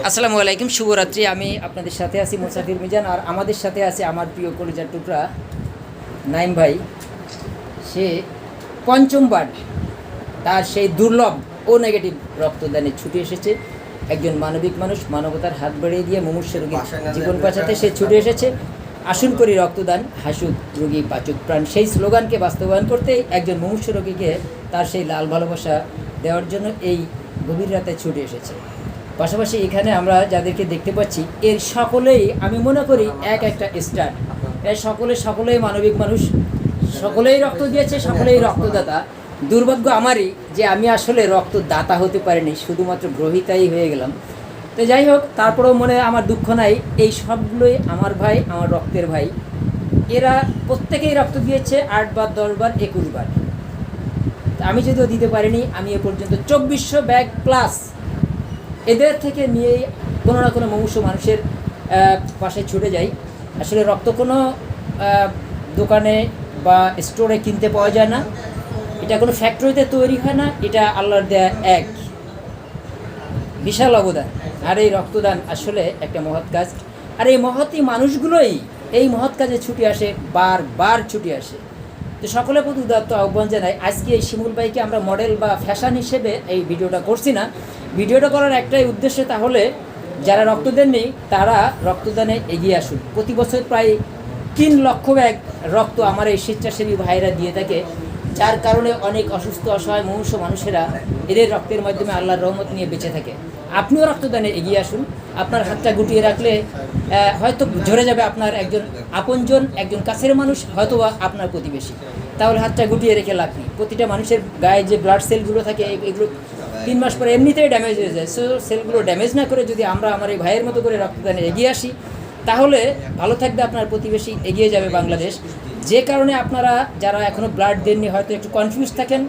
আসসালামু আলাইকুম, শুভরাত্রি। আমি আপনাদের সাথে আছি মুসাফির মিজান, আর আমাদের সাথে আছে আমার প্রিয় কলিজার টুকরা নাইম ভাই। সে পঞ্চমবার তার সেই দুর্লভ ও নেগেটিভ রক্তদানে ছুটে এসেছে। একজন মানবিক মানুষ, মানবতার হাত বাড়িয়ে দিয়ে মুমূর্ষু রোগীর জীবন বাঁচাতে সে ছুটে এসেছে। আসুন করি রক্তদান, হাসুক রোগী বাঁচুক প্রাণ, সেই স্লোগানকে বাস্তবায়ন করতেই একজন মুমূর্ষু রোগীকে তার সেই লাল ভালোবাসা দেওয়ার জন্য এই গভীর রাতে ছুটে এসেছে। পাশাপাশি এখানে আমরা যাদেরকে দেখতে পাচ্ছি এর সকলেই আমি মনে করি একটা স্টার। এর সকলেই মানবিক মানুষ, সকলেই রক্ত দিয়েছে, সকলেই রক্তদাতা। দুর্ভাগ্য আমারই যে আমি আসলে রক্তদাতা হতে পারিনি, শুধুমাত্র গ্রহীতাই হয়ে গেলাম। তো যাই হোক, তারপরেও মনে আমার দুঃখ নাই। এই সবগুলোই আমার ভাই, আমার রক্তের ভাই। এরা প্রত্যেকেই রক্ত দিয়েছে 8 বার, 10 বার, 21 বার। আমি যদিও দিতে পারিনি, আমি এ পর্যন্ত 2400 ব্যাগ প্লাস এদের থেকে নিয়েই কোনো না কোনো মুমূর্ষু মানুষের পাশে ছুটে যাই। আসলে রক্ত কোনো দোকানে বা স্টোরে কিনতে পাওয়া যায় না, এটা কোনো ফ্যাক্টরিতে তৈরি হয় না, এটা আল্লাহর দেয়া এক বিশাল অবদান। আর এই রক্তদান আসলে একটা মহৎ কাজ, আর এই মহৎই মানুষগুলোই এই মহৎ কাজে ছুটে আসে, বারবার ছুটে আসে। তো সকলের প্রতি উদাত্ত আহ্বান জানাই। আজকে এই শিমুল ভাইকে আমরা মডেল বা ফ্যাশন হিসেবে এই ভিডিওটা করছি না, ভিডিওটা করার একটাই উদ্দেশ্য, তাহলে যারা রক্ত দেননি তারা রক্তদানে এগিয়ে আসুন। প্রতি বছর প্রায় 3 লক্ষ ব্যাগ রক্ত আমার এই স্বেচ্ছাসেবী ভাইয়েরা দিয়ে থাকে, যার কারণে অনেক অসুস্থ অসহায় মুমূর্ষু মানুষেরা এদের রক্তের মাধ্যমে আল্লাহর রহমত নিয়ে বেঁচে থাকে। আপনিও রক্তদানে এগিয়ে আসুন। আপনার হাতটা গুটিয়ে রাখলে হয়তো ঝরে যাবে আপনার একজন আপনজন, একজন কাছের মানুষ, হয়তো বা আপনার প্রতিবেশী। তাহলে হাতটা গুটিয়ে রেখে লাভ নেই। প্রতিটা মানুষের গায়ে যে ব্লাড সেলগুলো থাকে এগুলো 3 মাস পরে এমনিতেই ড্যামেজ হয়ে যায়। সো সেলগুলো ড্যামেজ না করে যদি আমরা আমার এই ভাইয়ের মতো করে রক্তদানে এগিয়ে আসি, তাহলে ভালো থাকবে আপনার প্রতিবেশী, এগিয়ে যাবে বাংলাদেশ। যে কারণে আপনারা যারা এখনও ব্লাড দেননি হয়তো একটু কনফিউজ থাকেন,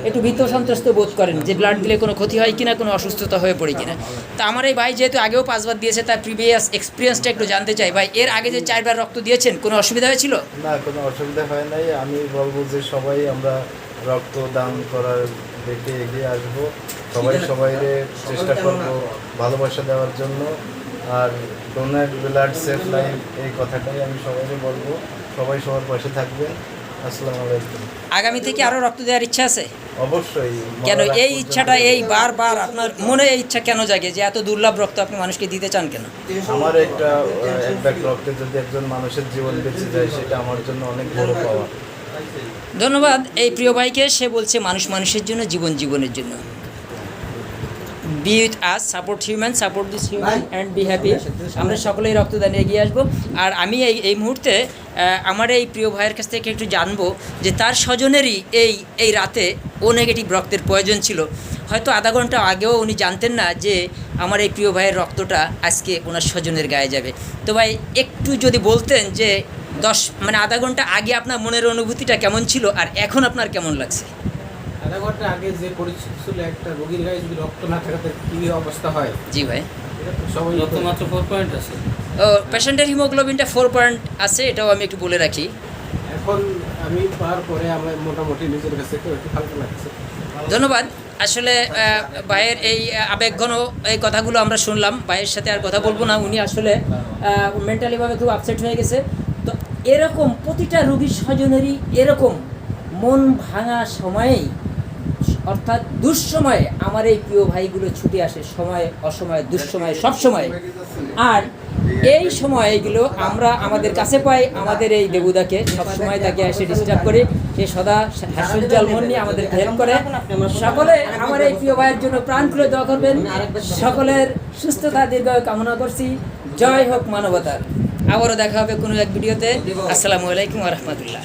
একটু ভীত সন্ত্রস্ত বোধ করেন যে ব্লাড দিলে কোনো ক্ষতি হয় কিনা, কোনো অসুস্থতা হয়ে পড়ে কিনা। তা আমার এই ভাই যেহেতু আগেও 5 বার দিয়েছে, তার প্রিভিয়াস এক্সপিরিয়েন্সটা একটু জানতে চাই। ভাই, এর আগে যে 4 বার রক্ত দিয়েছেন কোনো অসুবিধা হয়েছিল? না, কোনো অসুবিধা হয় নাই। আমি বলবো যে সবাই আমরা রক্ত দান করার দিকে এগিয়ে আসবো, সবাইকে চেষ্টা করবো ভালোবাসা দেওয়ার জন্য। আর ডোনেট ব্লাড সেভ লাইফ, এই কথাটাই আমি সবাইকে বলবো। সবাই সবার পাশে থাকবেন। আসসালামু আলাইকুম। আগামী থেকে আরও রক্ত দেওয়ার ইচ্ছা আছে? অবশ্যই। কেন এই ইচ্ছাটা, এই বারবার আপনার মনে এই ইচ্ছা কেন জাগে যে এত দুর্লভ রক্ত আপনি মানুষকে দিতে চান কেন? আমার এক ব্যাগ রক্তে যদি একজন মানুষের জীবন বেঁচে যায়, সেটা আমার জন্য অনেক বড় পাওয়া। ধন্যবাদ এই প্রিয় ভাইকে। সে বলছে মানুষ মানুষের জন্য, জীবন জীবনের জন্য। B with us, support human, support this human and be happy. আমরা সকলেই রক্তদানে এগিয়ে আসবো। আর আমি এই মুহূর্তে আমার এই প্রিয় ভাইয়ের কাছ থেকে একটু জানবো যে তার স্বজনেরই এই রাতে ও নেগেটিভ রক্তের প্রয়োজন ছিল। হয়তো আধা ঘন্টা আগেও উনি জানতেন না যে আমার এই প্রিয় ভাইয়ের রক্তটা আজকে ওনার স্বজনের গায়ে যাবে। তো ভাই, একটু যদি বলতেন যে আধা ঘন্টা আগে আপনার মনের অনুভূতিটা কেমন ছিল, আর এখন আপনার কেমন লাগছে? আধা ঘন্টা আগে যে পরিস্থিতি ছিল, একটা রোগীর গায়ে যদি রক্ত না থাকাতে কী অবস্থা হয়। জি ভাই, সবাই মাত্র 4 পয়েন্ট আছে। ও, পেশেন্টের হিমোগ্লোবিনটা 4 পয়েন্ট আছে, এটাও আমি একটু বলে রাখি। এখন আমি পাওয়ার পরে আমার মোটামুটি নিজের কাছে একটু হালকা লাগছে। ধন্যবাদ। আসলে ভাইয়ের এই আবেগঘন এই কথাগুলো আমরা শুনলাম। ভাইয়ের সাথে আর কথা বলবো না, উনি আসলে মেন্টালিভাবে খুব আপসেট হয়ে গেছে। তো এরকম প্রতিটা রোগীর স্বজনেরই এরকম মন ভাঙা সময়েই, অর্থাৎ দুঃসময়ে আমার এই প্রিয় ভাইগুলো ছুটে আসে, সময় অসময়ে, দুঃসময়ে, সব সময়। আর এই সময়গুলো আমরা আমাদের কাছে পাই আমাদের এই দেবুদাকে। সবসময় তাকে এসে ডিস্টার্ব করে, সে সদা হাস্যোজ্জ্বল মন নিয়ে আমাদেরকে হেল্প করে। সকলে আমার এই প্রিয় ভাইয়ের জন্য প্রাণ খুলে দোয়া করবেন। সকলের সুস্থতা দীর্ঘায়ু কামনা করছি। জয় হোক মানবতার। আবারও দেখা হবে কোনো এক ভিডিওতে। আসসালামু আলাইকুম ওয়া রাহমাতুল্লাহ।